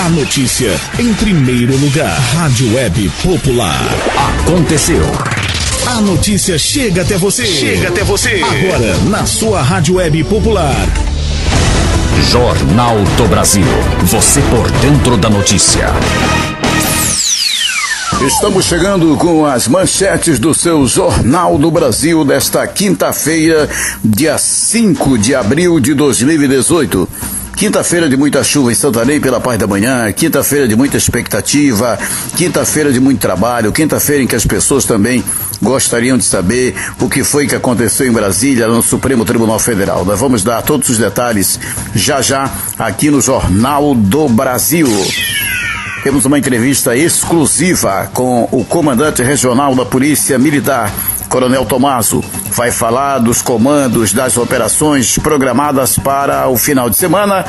A notícia em primeiro lugar. Rádio Web Popular. Aconteceu. A notícia chega até você. Agora, na sua Rádio Web Popular. Jornal do Brasil. Você por dentro da notícia. Estamos chegando com as manchetes do seu Jornal do Brasil desta quinta-feira, dia 5 de abril de 2018. Quinta-feira de muita chuva em Santarém pela parte da manhã, quinta-feira de muita expectativa, quinta-feira de muito trabalho, quinta-feira em que as pessoas também gostariam de saber o que foi que aconteceu em Brasília, no Supremo Tribunal Federal. Nós vamos dar todos os detalhes já aqui no Jornal do Brasil. Temos uma entrevista exclusiva com o comandante regional da Polícia Militar, Coronel Tomaso. Vai falar dos comandos das operações programadas para o final de semana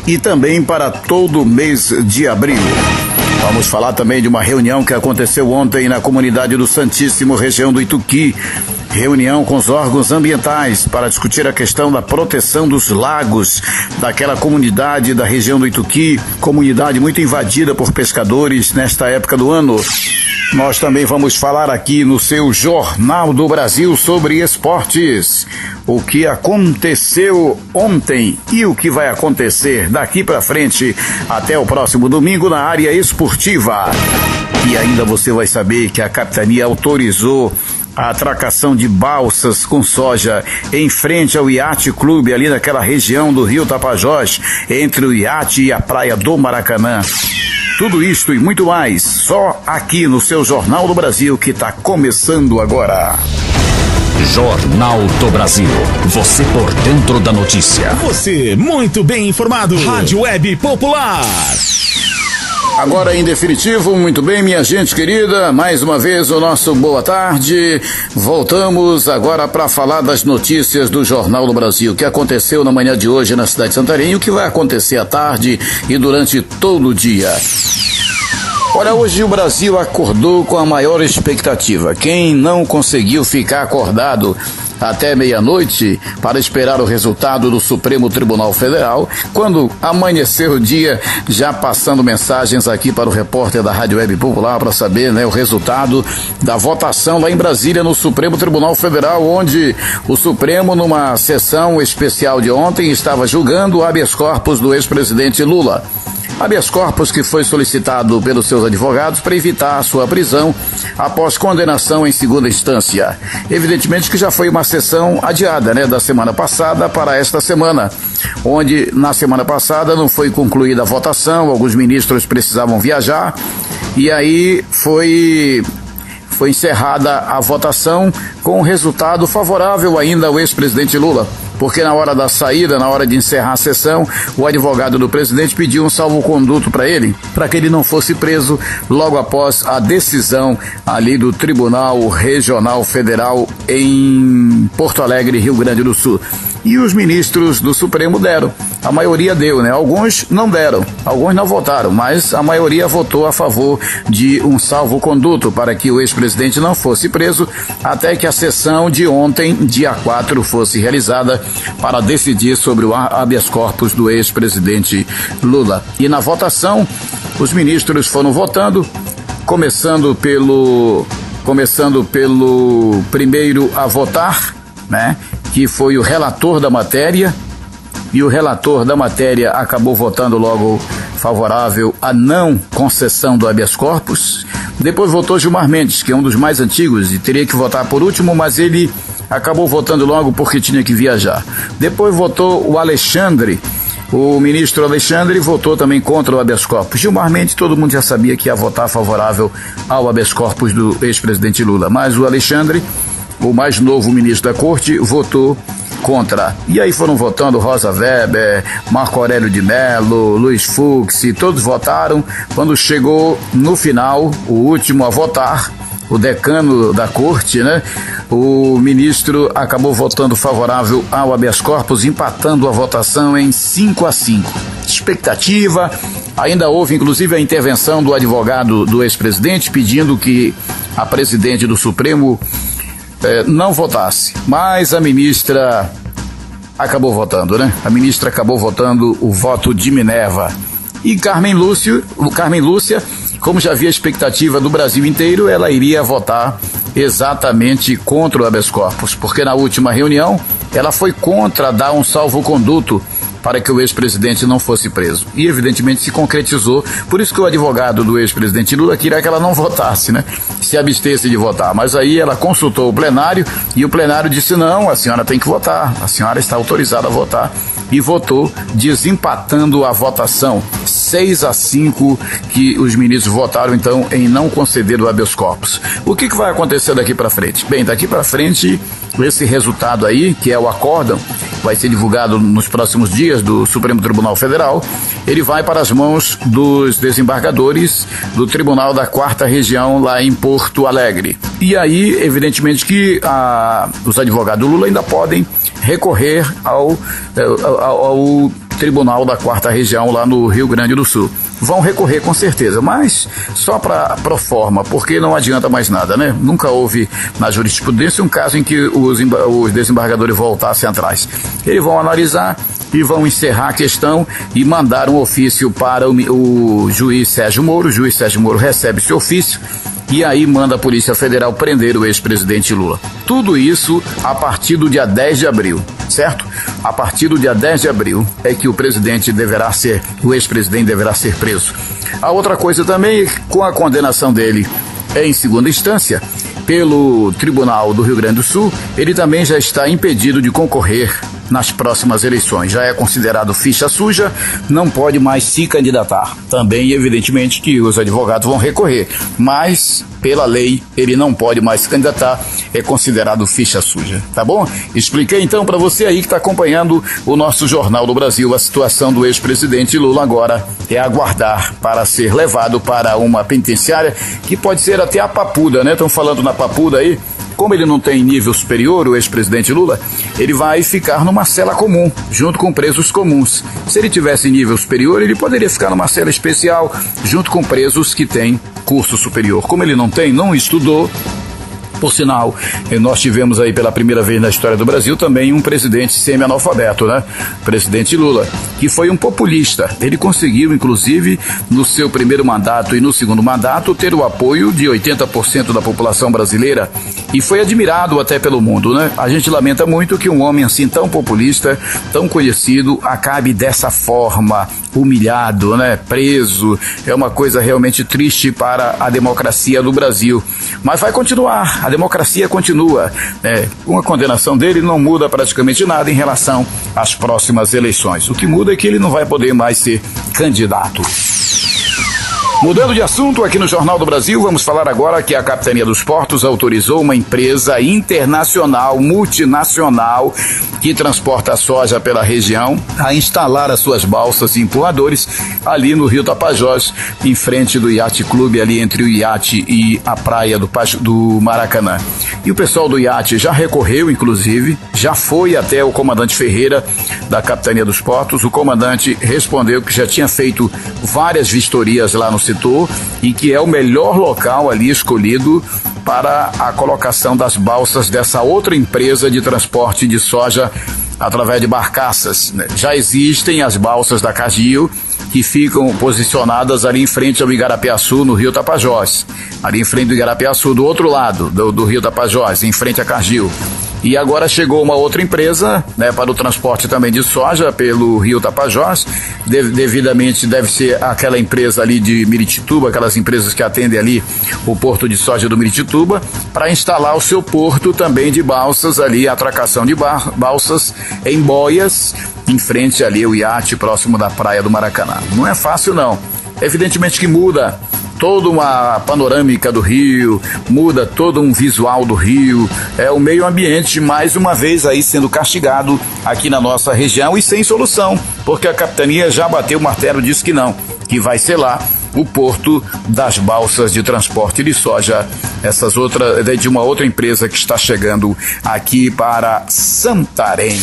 e também para todo o mês de abril. Vamos falar também de uma reunião que aconteceu ontem na comunidade do Santíssimo, região do Ituqui. Reunião com os órgãos ambientais para discutir a questão da proteção dos lagos daquela comunidade da região do Ituqui, comunidade muito invadida por pescadores nesta época do ano. Nós também vamos falar aqui no seu Jornal do Brasil sobre esportes. O que aconteceu ontem e o que vai acontecer daqui para frente até o próximo domingo na área esportiva. E ainda você vai saber que a capitania autorizou a atracação de balsas com soja em frente ao Iate Clube, ali naquela região do Rio Tapajós, entre o Iate e a praia do Maracanã. Tudo isto e muito mais, só aqui no seu Jornal do Brasil, que está começando agora. Jornal do Brasil. Você por dentro da notícia. Você muito bem informado. Rádio Web Popular. Agora, em definitivo, muito bem, minha gente querida, mais uma vez o nosso boa tarde. Voltamos agora para falar das notícias do Jornal do Brasil, o que aconteceu na manhã de hoje na cidade de Santarém, o que vai acontecer à tarde e durante todo o dia. Olha, hoje o Brasil acordou com a maior expectativa. Quem não conseguiu ficar acordado até meia-noite para esperar o resultado do Supremo Tribunal Federal, quando amanheceu o dia, já passando mensagens aqui para o repórter da Rádio Web Popular para saber, o resultado da votação lá em Brasília no Supremo Tribunal Federal, onde o Supremo, numa sessão especial de ontem, estava julgando o habeas corpus do ex-presidente Lula. Habeas corpus que foi solicitado pelos seus advogados para evitar a sua prisão após condenação em segunda instância. Evidentemente que já foi uma sessão adiada, da semana passada para esta semana, onde na semana passada não foi concluída a votação, alguns ministros precisavam viajar, e aí foi encerrada a votação com um resultado favorável ainda ao ex-presidente Lula. Porque na hora da saída, na hora de encerrar a sessão, o advogado do presidente pediu um salvo-conduto para ele, para que ele não fosse preso logo após a decisão ali do Tribunal Regional Federal em Porto Alegre, Rio Grande do Sul. E os ministros do Supremo deram. A maioria deu, Alguns não deram, alguns não votaram, mas a maioria votou a favor de um salvo-conduto para que o ex-presidente não fosse preso até que a sessão de ontem, dia 4, fosse realizada para decidir sobre o habeas corpus do ex-presidente Lula. E na votação, os ministros foram votando, começando pelo primeiro a votar, que foi o relator da matéria, e o relator da matéria acabou votando logo favorável à não concessão do habeas corpus. Depois votou Gilmar Mendes, que é um dos mais antigos e teria que votar por último, mas ele acabou votando logo porque tinha que viajar. Depois votou o Alexandre. O ministro Alexandre votou também contra o habeas corpus. Gilmar Mendes, todo mundo já sabia que ia votar favorável ao habeas corpus do ex-presidente Lula, mas o Alexandre, o mais novo ministro da corte, votou contra. E aí foram votando Rosa Weber, Marco Aurélio de Mello, Luiz Fux, todos votaram. Quando chegou no final, o último a votar, o decano da corte, o ministro acabou votando favorável ao habeas corpus, empatando a votação em 5-5. Expectativa, ainda houve inclusive a intervenção do advogado do ex-presidente pedindo que a presidente do Supremo não votasse, mas a ministra acabou votando, A ministra acabou votando o voto de Minerva. E Carmen Lúcia, como já havia expectativa do Brasil inteiro, ela iria votar exatamente contra o habeas corpus, porque na última reunião ela foi contra dar um salvo-conduto para que o ex-presidente não fosse preso. E evidentemente se concretizou, por isso que o advogado do ex-presidente Lula queria que ela não votasse, né? Se abstesse de votar. Mas aí ela consultou o plenário e o plenário disse: não, a senhora tem que votar, a senhora está autorizada a votar. E votou, desempatando a votação, 6-5, que os ministros votaram então em não conceder o habeas corpus. O que vai acontecer daqui para frente? Bem, daqui para frente, esse resultado aí, que é o acórdão, vai ser divulgado nos próximos dias do Supremo Tribunal Federal. Ele vai para as mãos dos desembargadores do Tribunal da 4ª Região lá em Porto Alegre. E aí, evidentemente que os advogados do Lula ainda podem recorrer ao Tribunal da 4ª Região lá no Rio Grande do Sul. Vão recorrer com certeza, mas só para pro forma, porque não adianta mais nada, né? Nunca houve na jurisprudência um caso em que os desembargadores voltassem atrás. Eles vão analisar e vão encerrar a questão e mandar um ofício para o juiz Sérgio Moro. O juiz Sérgio Moro recebe esse ofício e aí manda a Polícia Federal prender o ex-presidente Lula. Tudo isso a partir do dia 10 de abril, certo? A partir do dia 10 de abril é que o ex-presidente deverá ser preso. A outra coisa também, com a condenação dele em segunda instância pelo Tribunal do Rio Grande do Sul, ele também já está impedido de concorrer nas próximas eleições. Já é considerado ficha suja, não pode mais se candidatar. Também, evidentemente, que os advogados vão recorrer, mas, pela lei, ele não pode mais se candidatar, é considerado ficha suja, tá bom? Expliquei então para você aí que está acompanhando o nosso Jornal do Brasil. A situação do ex-presidente Lula agora é aguardar para ser levado para uma penitenciária, que pode ser até a Papuda, né? Estão falando na Papuda aí. Como ele não tem nível superior, o ex-presidente Lula, ele vai ficar numa cela comum, junto com presos comuns. Se ele tivesse nível superior, ele poderia ficar numa cela especial, junto com presos que têm curso superior. Como ele não tem, não estudou. Por sinal, nós tivemos aí pela primeira vez na história do Brasil também um presidente semi-analfabeto, né? Presidente Lula, que foi um populista. Ele conseguiu, inclusive, no seu primeiro mandato e no segundo mandato, ter o apoio de 80% da população brasileira e foi admirado até pelo mundo, né? A gente lamenta muito que um homem assim tão populista, tão conhecido, acabe dessa forma, humilhado, né? Preso. É uma coisa realmente triste para a democracia do Brasil. Mas vai continuar. A democracia continua. Com a condenação dele não muda praticamente nada em relação às próximas eleições. O que muda é que ele não vai poder mais ser candidato. Mudando de assunto, aqui no Jornal do Brasil, vamos falar agora que a Capitania dos Portos autorizou uma empresa internacional, multinacional, que transporta a soja pela região, a instalar as suas balsas e empurradores ali no Rio Tapajós, em frente do Yacht Clube, ali entre o iate e a praia do Maracanã. E o pessoal do iate já recorreu, inclusive, já foi até o comandante Ferreira da Capitania dos Portos. O comandante respondeu que já tinha feito várias vistorias lá no setor e que é o melhor local ali escolhido para a colocação das balsas dessa outra empresa de transporte de soja através de barcaças. Já existem as balsas da Cargill, que ficam posicionadas ali em frente ao Igarapiaçu, no Rio Tapajós. Ali em frente do Igarapiaçu, do outro lado do Rio Tapajós, em frente à Cargill. E agora chegou uma outra empresa, né, para o transporte também de soja pelo Rio Tapajós. Devidamente deve ser aquela empresa ali de Miritituba, aquelas empresas que atendem ali o porto de soja do Miritituba, para instalar o seu porto também de balsas ali, atracação de balsas em boias, em frente ali ao iate próximo da praia do Maracanã. Não é fácil não. Evidentemente que muda toda uma panorâmica do Rio, muda todo um visual do Rio, o meio ambiente mais uma vez aí sendo castigado aqui na nossa região e sem solução, porque a capitania já bateu o martelo, disse que não, que vai ser lá o porto das balsas de transporte de soja, de uma outra empresa que está chegando aqui para Santarém.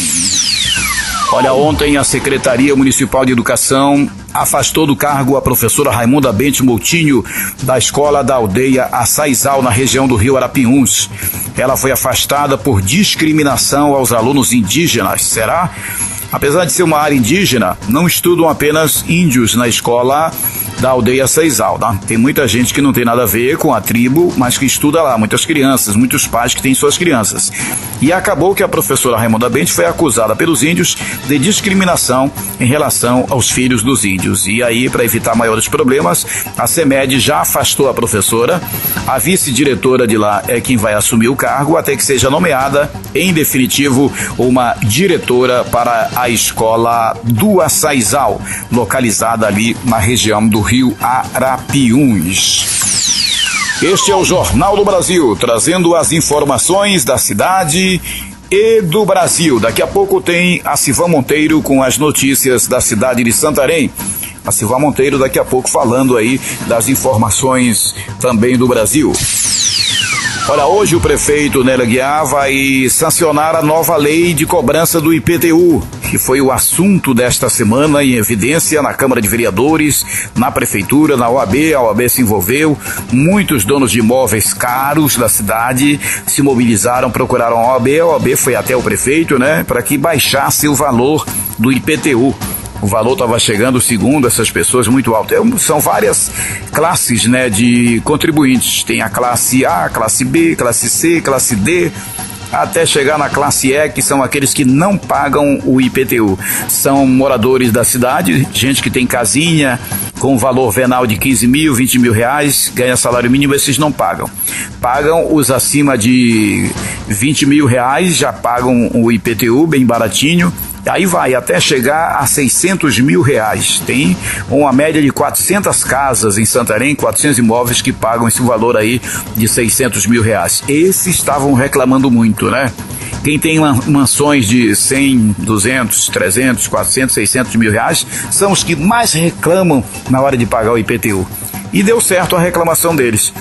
Olha, ontem a Secretaria Municipal de Educação afastou do cargo a professora Raimunda Bente Moutinho, da Escola da Aldeia Açaizal, na região do Rio Arapiuns. Ela foi afastada por discriminação aos alunos indígenas. Será? Apesar de ser uma área indígena, não estudam apenas índios na escola da aldeia Saizal, tá? Tem muita gente que não tem nada a ver com a tribo, mas que estuda lá, muitas crianças, muitos pais que têm suas crianças. E acabou que a professora Raimonda Bentes foi acusada pelos índios de discriminação em relação aos filhos dos índios. E aí, para evitar maiores problemas, a CEMED já afastou a professora. A vice-diretora de lá é quem vai assumir o cargo até que seja nomeada, em definitivo, uma diretora para a escola do Saizal, localizada ali na região do Rio Arapiuns. Este é o Jornal do Brasil, trazendo as informações da cidade e do Brasil. Daqui a pouco tem a Silvã Monteiro com as notícias da cidade de Santarém. A Silvã Monteiro daqui a pouco falando aí das informações também do Brasil. Olha, hoje o prefeito Nélio Aguiar vai sancionar a nova lei de cobrança do IPTU, que foi o assunto desta semana em evidência na Câmara de Vereadores, na Prefeitura, na OAB. A OAB se envolveu, muitos donos de imóveis caros da cidade se mobilizaram, procuraram a OAB foi até o prefeito, né, para que baixasse o valor do IPTU. O valor estava chegando, segundo essas pessoas, muito alto. São várias classes, né, de contribuintes. Tem a classe A, classe B, classe C, classe D, até chegar na classe E, que são aqueles que não pagam o IPTU. São moradores da cidade, gente que tem casinha com valor venal de 15 mil, 20 mil reais, ganha salário mínimo, esses não pagam. Pagam os acima de 20 mil reais, já pagam o IPTU bem baratinho. Aí vai até chegar a 600 mil reais. Tem uma média de 400 casas em Santarém, 400 imóveis que pagam esse valor aí de 600 mil reais. Esses estavam reclamando muito, né? Quem tem mansões de 100, 200, 300, 400, 600 mil reais são os que mais reclamam na hora de pagar o IPTU. E deu certo a reclamação deles.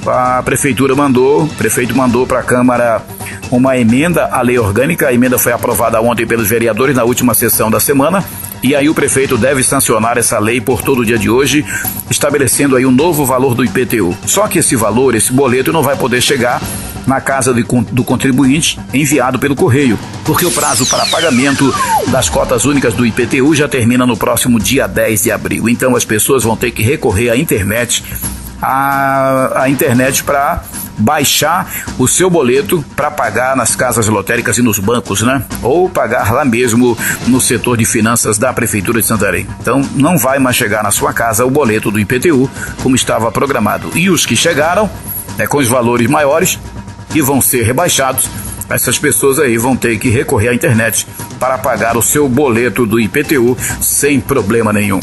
A prefeitura o prefeito mandou para a Câmara uma emenda à lei orgânica. A emenda foi aprovada ontem pelos vereadores na última sessão da semana. E aí o prefeito deve sancionar essa lei por todo o dia de hoje, estabelecendo aí um novo valor do IPTU. Só que esse valor, esse boleto, não vai poder chegar na casa do contribuinte enviado pelo correio, porque o prazo para pagamento das cotas únicas do IPTU já termina no próximo dia 10 de abril. Então as pessoas vão ter que recorrer à internet, para baixar o seu boleto para pagar nas casas lotéricas e nos bancos, né? Ou pagar lá mesmo no setor de finanças da Prefeitura de Santarém. Então não vai mais chegar na sua casa o boleto do IPTU como estava programado. E os que chegaram, né, com os valores maiores, que vão ser rebaixados, essas pessoas aí vão ter que recorrer à internet para pagar o seu boleto do IPTU sem problema nenhum.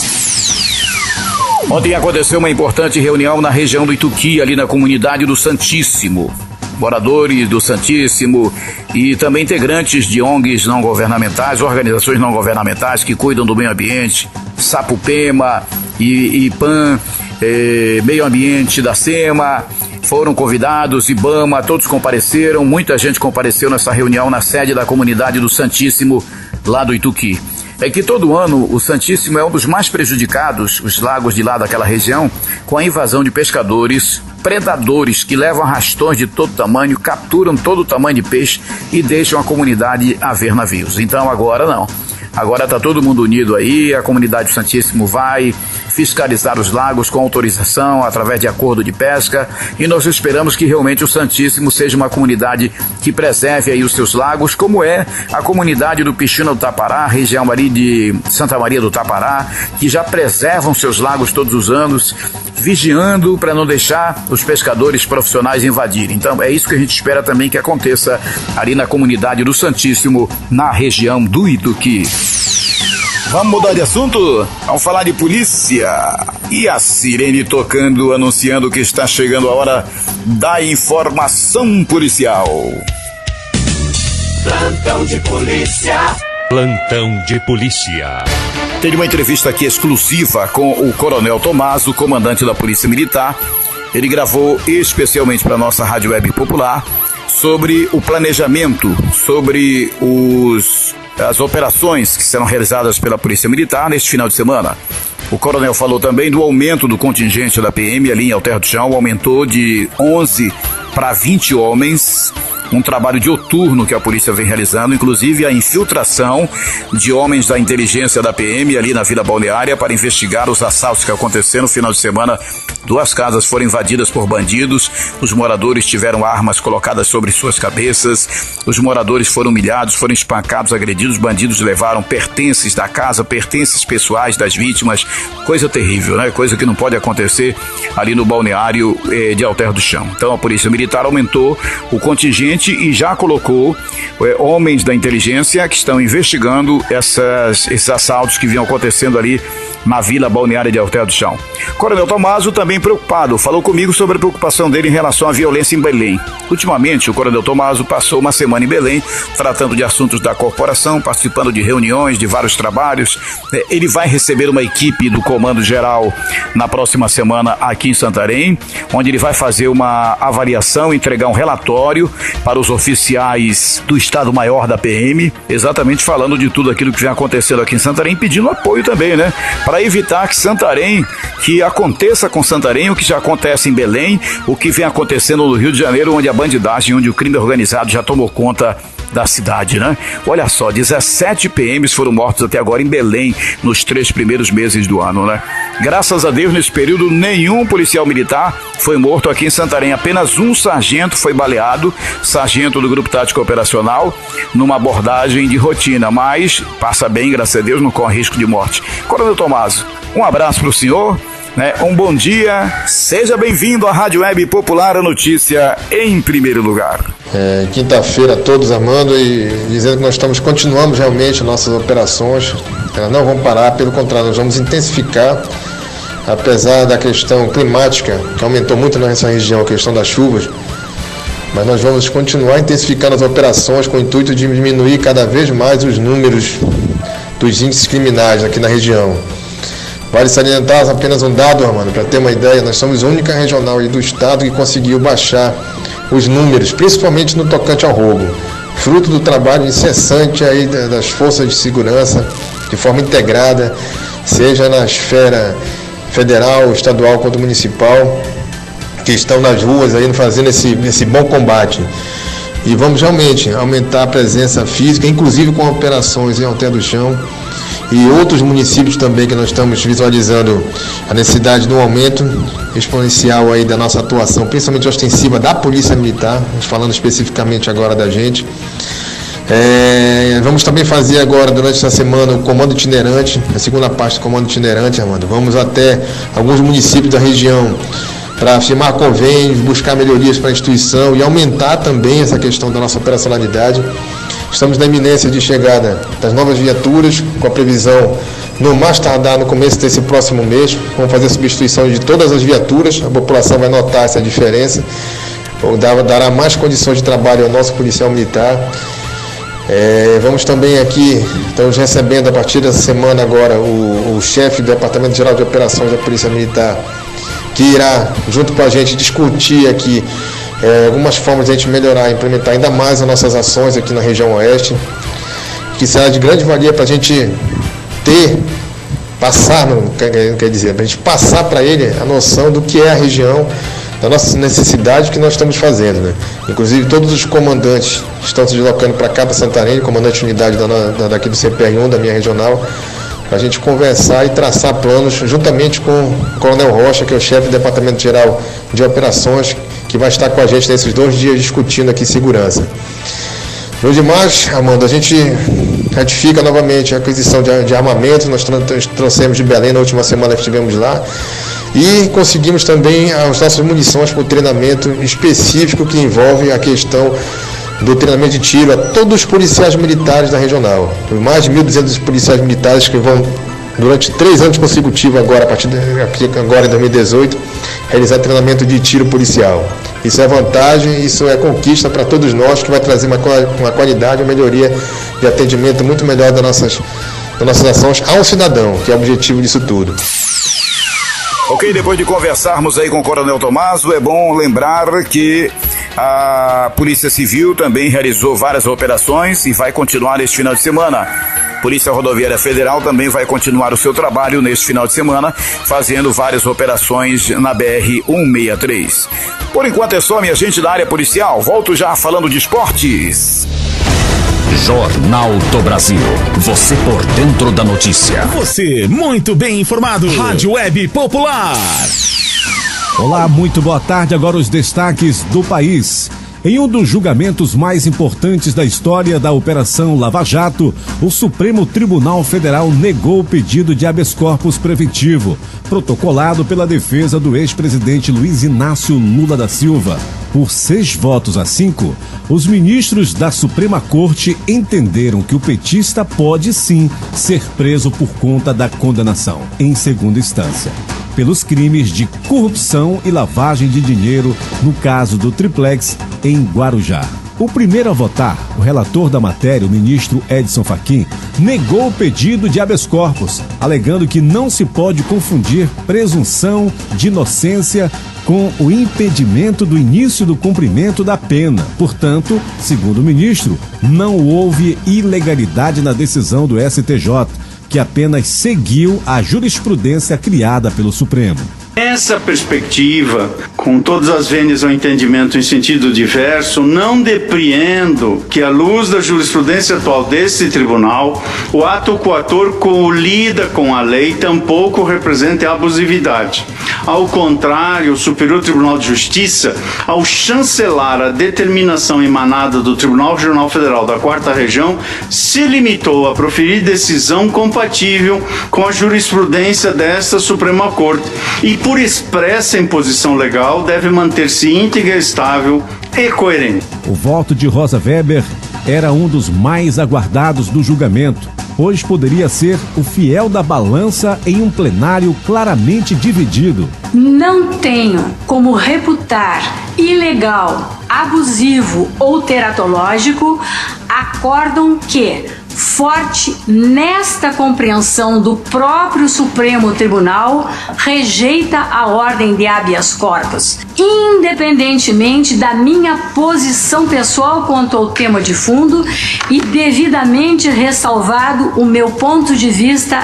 Ontem aconteceu uma importante reunião na região do Ituqui, ali na comunidade do Santíssimo. Moradores do Santíssimo e também integrantes de ONGs não governamentais, organizações não governamentais que cuidam do meio ambiente, Sapupema, IPAM, Meio Ambiente da SEMA, foram convidados, IBAMA, todos compareceram, muita gente compareceu nessa reunião na sede da comunidade do Santíssimo, lá do Ituqui. É que todo ano o Santíssimo é um dos mais prejudicados, os lagos de lá daquela região, com a invasão de pescadores, predadores que levam arrastões de todo tamanho, capturam todo o tamanho de peixe e deixam a comunidade a ver navios. Então agora não. Agora está todo mundo unido aí, a comunidade do Santíssimo vai fiscalizar os lagos com autorização através de acordo de pesca, e nós esperamos que realmente o Santíssimo seja uma comunidade que preserve aí os seus lagos, como é a comunidade do Pixuna do Tapará, região ali de Santa Maria do Tapará, que já preservam seus lagos todos os anos, vigiando para não deixar os pescadores profissionais invadirem. Então é isso que a gente espera também que aconteça ali na comunidade do Santíssimo, na região do Ituqui. Vamos mudar de assunto? Vamos falar de polícia. E a sirene tocando, anunciando que está chegando a hora da informação policial. Plantão de polícia. Plantão de polícia. Tem uma entrevista aqui exclusiva com o Coronel Tomás, o comandante da Polícia Militar. Ele gravou especialmente para a nossa Rádio Web Popular sobre o planejamento, sobre as operações que serão realizadas pela Polícia Militar neste final de semana. O coronel falou também do aumento do contingente da PM ali em Alter do Chão, aumentou de 11 para 20 homens um trabalho dioturno que a polícia vem realizando, inclusive a infiltração de homens da inteligência da PM ali na Vila Balneária para investigar os assaltos que aconteceram no final de semana. 2 casas foram invadidas por bandidos, os moradores tiveram armas colocadas sobre suas cabeças, os moradores foram humilhados, foram espancados, agredidos, bandidos levaram pertences da casa, pertences pessoais das vítimas, coisa terrível, né? Coisa que não pode acontecer ali no balneário de Alter do Chão. Então a Polícia Militar aumentou o contingente e já colocou homens da inteligência que estão investigando esses assaltos que vinham acontecendo ali na Vila Balneária de Alter do Chão. Coronel Tomaso também preocupado, falou comigo sobre a preocupação dele em relação à violência em Belém. Ultimamente, o Coronel Tomaso passou uma semana em Belém, tratando de assuntos da corporação, participando de reuniões, de vários trabalhos. Ele vai receber uma equipe do Comando Geral na próxima semana aqui em Santarém, onde ele vai fazer uma avaliação, entregar um relatório para os oficiais do Estado-Maior da PM, exatamente falando de tudo aquilo que vem acontecendo aqui em Santarém, pedindo apoio também, né? Para evitar que aconteça com Santarém o que já acontece em Belém, o que vem acontecendo no Rio de Janeiro, onde a bandidagem, onde o crime organizado já tomou conta da cidade, né? Olha só, 17 PMs foram mortos até agora em Belém nos 3 primeiros meses do ano, né? Graças a Deus, nesse período, nenhum policial militar foi morto aqui em Santarém. Apenas um sargento foi baleado, sargento do Grupo Tático Operacional, numa abordagem de rotina, mas passa bem, graças a Deus, não corre risco de morte. Coronel Tomaso, um abraço para o senhor, né? Um bom dia, seja bem-vindo à Rádio Web Popular, a notícia em primeiro lugar. Quinta-feira a todos, Armando, e dizendo que nós continuamos realmente nossas operações, elas não vão parar, pelo contrário, nós vamos intensificar, apesar da questão climática, que aumentou muito nessa região, a questão das chuvas, mas nós vamos continuar intensificando as operações com o intuito de diminuir cada vez mais os números dos índices criminais aqui na região. Vale salientar apenas um dado, Armando, para ter uma ideia, nós somos a única regional aí do estado que conseguiu baixar os números, principalmente no tocante ao roubo, fruto do trabalho incessante aí das forças de segurança, de forma integrada, seja na esfera federal, estadual quanto municipal, que estão nas ruas aí fazendo esse bom combate. E vamos realmente aumentar a presença física, inclusive com operações em Alter do Chão, e outros municípios também que nós estamos visualizando a necessidade de um aumento exponencial aí da nossa atuação, principalmente ostensiva da Polícia Militar, falando especificamente agora da gente. Vamos também fazer agora, durante essa semana, o comando itinerante, a segunda parte do comando itinerante, Armando. Vamos até alguns municípios da região para firmar convênios, buscar melhorias para a instituição e aumentar também essa questão da nossa operacionalidade. Estamos na iminência de chegada das novas viaturas, com a previsão, no mais tardar, no começo desse próximo mês. Vamos fazer a substituição de todas as viaturas, a população vai notar essa diferença, dará mais condições de trabalho ao nosso policial militar. Vamos também aqui, estamos recebendo a partir dessa semana agora o chefe do Departamento Geral de Operações da Polícia Militar, que irá, junto com a gente, discutir aqui algumas formas de a gente melhorar, implementar ainda mais as nossas ações aqui na região oeste, que será de grande valia para a gente passar para ele a noção do que é a região, da nossa necessidade que nós estamos fazendo, né? Inclusive todos os comandantes estão se deslocando para cá, para Santarém, comandante de unidade daqui do CPR1, da minha regional, para a gente conversar e traçar planos juntamente com o Coronel Rocha, que é o chefe do Departamento Geral de Operações, que vai estar com a gente nesses 2 dias discutindo aqui segurança. No demais, Armando, a gente ratifica novamente a aquisição de armamentos. Nós trouxemos de Belém na última semana que estivemos lá e conseguimos também as nossas munições para o treinamento específico que envolve a questão do treinamento de tiro a todos os policiais militares da regional. Mais de 1.200 policiais militares que vão, durante 3 anos consecutivos agora, a partir agora em 2018, realizar treinamento de tiro policial. Isso é vantagem, isso é conquista para todos nós, que vai trazer uma qualidade, uma melhoria de atendimento muito melhor das nossas ações ao cidadão, que é o objetivo disso tudo. Ok, depois de conversarmos aí com o Coronel Tomaso, é bom lembrar que a Polícia Civil também realizou várias operações e vai continuar este final de semana. Polícia Rodoviária Federal também vai continuar o seu trabalho neste final de semana, fazendo várias operações na BR-163. Por enquanto é só, minha gente da área policial. Volto já falando de esportes. Jornal do Brasil. Você por dentro da notícia. Você muito bem informado. Rádio Web Popular. Olá, muito boa tarde. Agora os destaques do país. Em um dos julgamentos mais importantes da história da Operação Lava Jato, o Supremo Tribunal Federal negou o pedido de habeas corpus preventivo, protocolado pela defesa do ex-presidente Luiz Inácio Lula da Silva. Por 6-5, os ministros da Suprema Corte entenderam que o petista pode sim ser preso por conta da condenação, em segunda instância, pelos crimes de corrupção e lavagem de dinheiro no caso do Triplex em Guarujá. O primeiro a votar, o relator da matéria, o ministro Edson Fachin, negou o pedido de habeas corpus, alegando que não se pode confundir presunção de inocência com o impedimento do início do cumprimento da pena. Portanto, segundo o ministro, não houve ilegalidade na decisão do STJ, que apenas seguiu a jurisprudência criada pelo Supremo. Nessa perspectiva, com todas as vênias ao entendimento em sentido diverso, não depreendo que, à luz da jurisprudência atual desse tribunal, o ato coator colida com a lei tampouco representa abusividade. Ao contrário, o Superior Tribunal de Justiça, ao chancelar a determinação emanada do Tribunal Regional Federal da 4ª Região, se limitou a proferir decisão compatível com a jurisprudência desta Suprema Corte e, por expressa imposição legal, deve manter-se íntegra, estável e coerente. O voto de Rosa Weber era um dos mais aguardados do julgamento, pois poderia ser o fiel da balança em um plenário claramente dividido. Não tenho como reputar ilegal, abusivo ou teratológico acórdão que, forte nesta compreensão do próprio Supremo Tribunal, rejeita a ordem de habeas corpus, independentemente da minha posição pessoal quanto ao tema de fundo e devidamente ressalvado o meu ponto de vista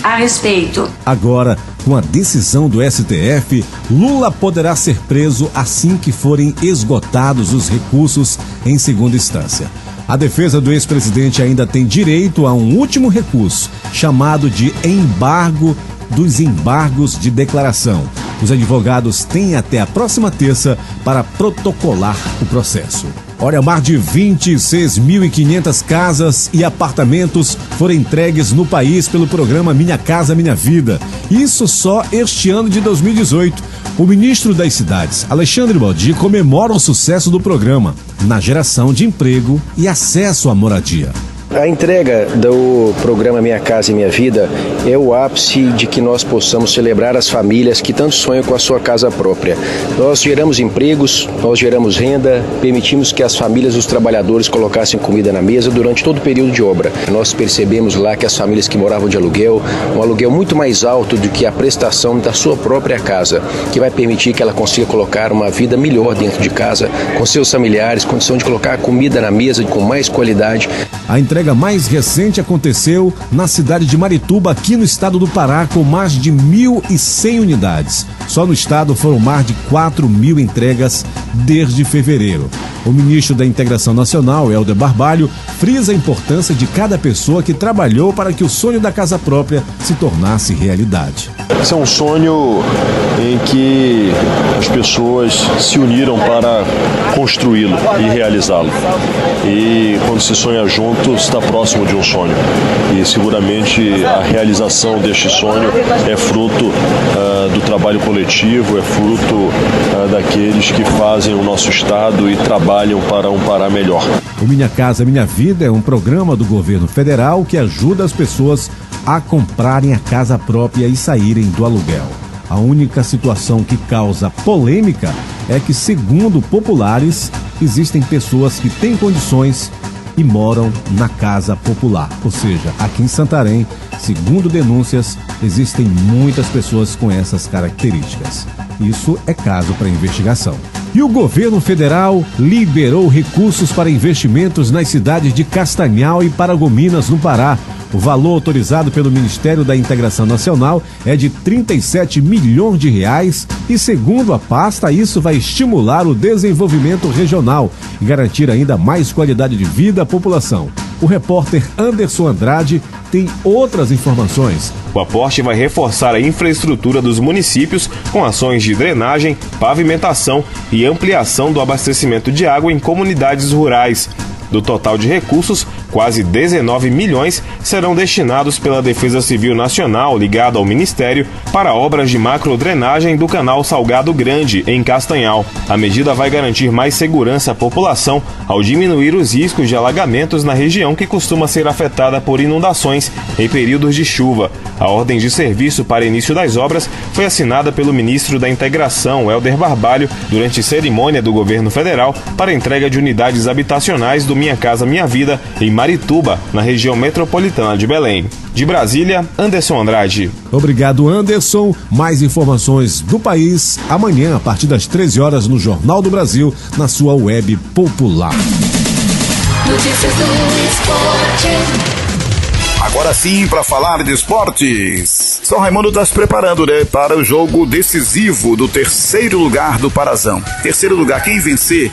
a respeito. Agora, com a decisão do STF, Lula poderá ser preso assim que forem esgotados os recursos em segunda instância. A defesa do ex-presidente ainda tem direito a um último recurso, chamado de embargo dos embargos de declaração. Os advogados têm até a próxima terça para protocolar o processo. Olha, mais de 26.500 casas e apartamentos foram entregues no país pelo programa Minha Casa Minha Vida. Isso só este ano de 2018. O ministro das Cidades, Alexandre Baldi, comemora o sucesso do programa na geração de emprego e acesso à moradia. A entrega do programa Minha Casa e Minha Vida é o ápice de que nós possamos celebrar as famílias que tanto sonham com a sua casa própria. Nós geramos empregos, nós geramos renda, permitimos que as famílias e os trabalhadores colocassem comida na mesa durante todo o período de obra. Nós percebemos lá que as famílias que moravam de aluguel, um aluguel muito mais alto do que a prestação da sua própria casa, que vai permitir que ela consiga colocar uma vida melhor dentro de casa, com seus familiares, condição de colocar comida na mesa com mais qualidade. A entrega mais recente aconteceu na cidade de Marituba, aqui no estado do Pará, com mais de 1.100 unidades. Só no estado foram mais de 4.000 entregas desde fevereiro. O ministro da Integração Nacional, Helder Barbalho, frisa a importância de cada pessoa que trabalhou para que o sonho da casa própria se tornasse realidade. Esse é um sonho em que as pessoas se uniram para construí-lo e realizá-lo. E quando se sonha junto, está próximo de um sonho. E seguramente a realização deste sonho é fruto do trabalho coletivo, é fruto daqueles que fazem o nosso estado e trabalham para um Pará melhor. O Minha Casa Minha Vida é um programa do governo federal que ajuda as pessoas a comprarem a casa própria e saírem do aluguel. A única situação que causa polêmica é que, segundo populares, existem pessoas que têm condições e moram na casa popular. Ou seja, aqui em Santarém, segundo denúncias, existem muitas pessoas com essas características. Isso é caso para investigação. E o governo federal liberou recursos para investimentos nas cidades de Castanhal e Paragominas, no Pará. O valor autorizado pelo Ministério da Integração Nacional é de R$37 milhões e, segundo a pasta, isso vai estimular o desenvolvimento regional e garantir ainda mais qualidade de vida à população. O repórter Anderson Andrade tem outras informações. O aporte vai reforçar a infraestrutura dos municípios com ações de drenagem, pavimentação e ampliação do abastecimento de água em comunidades rurais. Do total de recursos, quase 19 milhões serão destinados pela Defesa Civil Nacional, ligada ao Ministério, para obras de macrodrenagem do canal Salgado Grande, em Castanhal. A medida vai garantir mais segurança à população ao diminuir os riscos de alagamentos na região que costuma ser afetada por inundações em períodos de chuva. A ordem de serviço para início das obras foi assinada pelo ministro da Integração, Helder Barbalho, durante cerimônia do governo federal para entrega de unidades habitacionais do Minha Casa Minha Vida, em Marituba, na região metropolitana de Belém. De Brasília, Anderson Andrade. Obrigado, Anderson. Mais informações do país amanhã, a partir das 13 horas, no Jornal do Brasil, na sua web popular. Notícias do esporte. Agora sim, para falar de esportes. São Raimundo está se preparando, né, para o jogo decisivo do terceiro lugar do Parazão. Terceiro lugar, quem vencer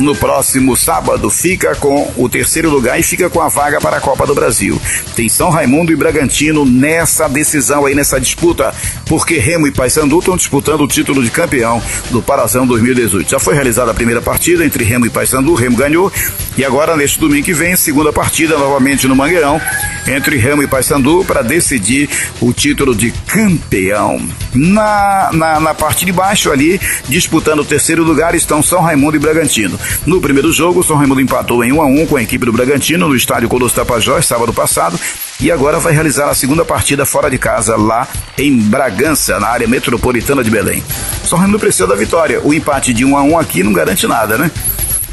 no próximo sábado fica com o terceiro lugar e fica com a vaga para a Copa do Brasil. Tem São Raimundo e Bragantino nessa decisão aí, nessa disputa, porque Remo e Paysandu estão disputando o título de campeão do Parazão 2018. Já foi realizada a primeira partida entre Remo e Paysandu, Remo ganhou, e agora neste domingo que vem, segunda partida novamente no Mangueirão, entre Remo e Paysandu para decidir o título de campeão. Na parte de baixo ali, disputando o terceiro lugar, estão São Raimundo e Bragantino. No primeiro jogo, São Raimundo empatou em 1-1 com a equipe do Bragantino no estádio Colosso Tapajós, sábado passado, e agora vai realizar a segunda partida fora de casa, lá em Bragança, na área metropolitana de Belém. São Raimundo precisa da vitória. O empate de 1-1 aqui não garante nada, né?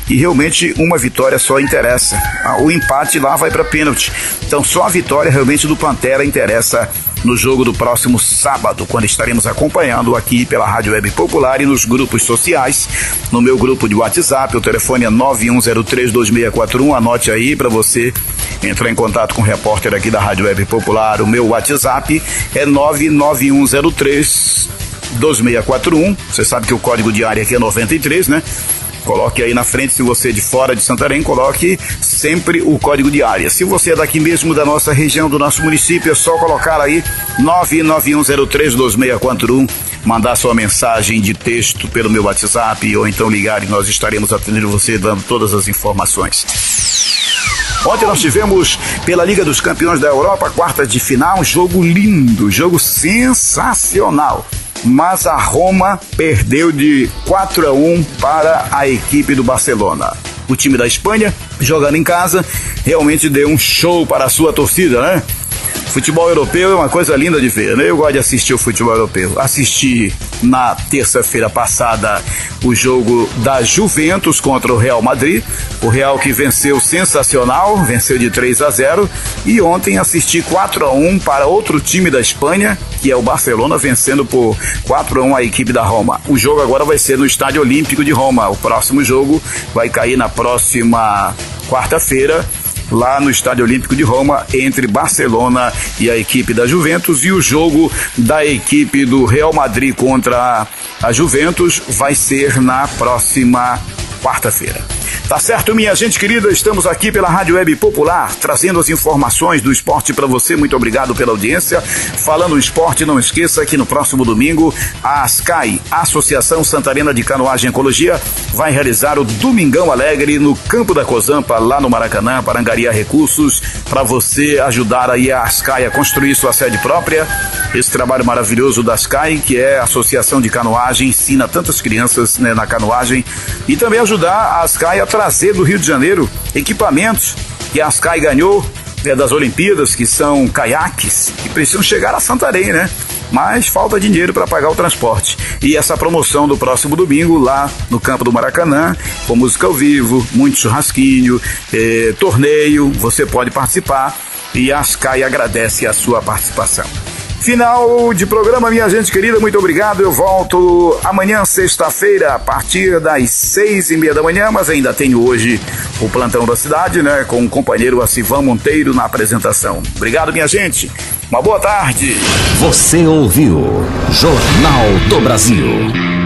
E realmente uma vitória só interessa. O empate lá vai para pênalti. Então só a vitória realmente do Pantera interessa no jogo do próximo sábado, quando estaremos acompanhando aqui pela Rádio Web Popular e nos grupos sociais. No meu grupo de WhatsApp, o telefone é 91032641. Anote aí para você entrar em contato com o repórter aqui da Rádio Web Popular. O meu WhatsApp é 991032641. Você sabe que o código de área aqui é 93, né? Coloque aí na frente, se você é de fora de Santarém, coloque sempre o código de área. Se você é daqui mesmo da nossa região, do nosso município, é só colocar aí 991032641, mandar sua mensagem de texto pelo meu WhatsApp ou então ligar e nós estaremos atendendo você, dando todas as informações. Ontem nós tivemos pela Liga dos Campeões da Europa, quartas de final, jogo lindo, jogo sensacional. Mas a Roma perdeu de 4-1 para a equipe do Barcelona. O time da Espanha, jogando em casa, realmente deu um show para a sua torcida, né? Futebol europeu é uma coisa linda de ver, né? Eu gosto de assistir o futebol europeu. Assisti na terça-feira passada o jogo da Juventus contra o Real Madrid. O Real que venceu sensacional, venceu de 3-0. E ontem assisti 4-1 para outro time da Espanha, que é o Barcelona, vencendo por 4-1 a equipe da Roma. O jogo agora vai ser no Estádio Olímpico de Roma. O próximo jogo vai cair na próxima quarta-feira, lá no Estádio Olímpico de Roma, entre Barcelona e a equipe da Juventus, e o jogo da equipe do Real Madrid contra a Juventus vai ser na próxima quarta-feira. Tá certo, minha gente querida? Estamos aqui pela Rádio Web Popular, trazendo as informações do esporte para você. Muito obrigado pela audiência. Falando em esporte, não esqueça que no próximo domingo a ASCAI, Associação Santarena de Canoagem e Ecologia, vai realizar o Domingão Alegre no Campo da Cozampa, lá no Maracanã, para angariar recursos para você ajudar aí a ASCAI a construir sua sede própria. Esse trabalho maravilhoso da ASCAI, que é a Associação de Canoagem, ensina tantas crianças, né, na canoagem, e também ajudar a ASCAI a trazer do Rio de Janeiro equipamentos que a ASCAI ganhou, né, das Olimpíadas, que são caiaques, que precisam chegar a Santarém, né? Mas falta dinheiro para pagar o transporte. E essa promoção do próximo domingo lá no campo do Maracanã, com música ao vivo, muito churrasquinho, torneio, você pode participar e a ASCAI agradece a sua participação. Final de programa, minha gente querida, muito obrigado. Eu volto amanhã, sexta-feira, a partir das 6:30 da manhã, mas ainda tenho hoje o Plantão da Cidade, né, com o companheiro Acivan Monteiro na apresentação. Obrigado, minha gente. Uma boa tarde. Você ouviu Jornal do Brasil.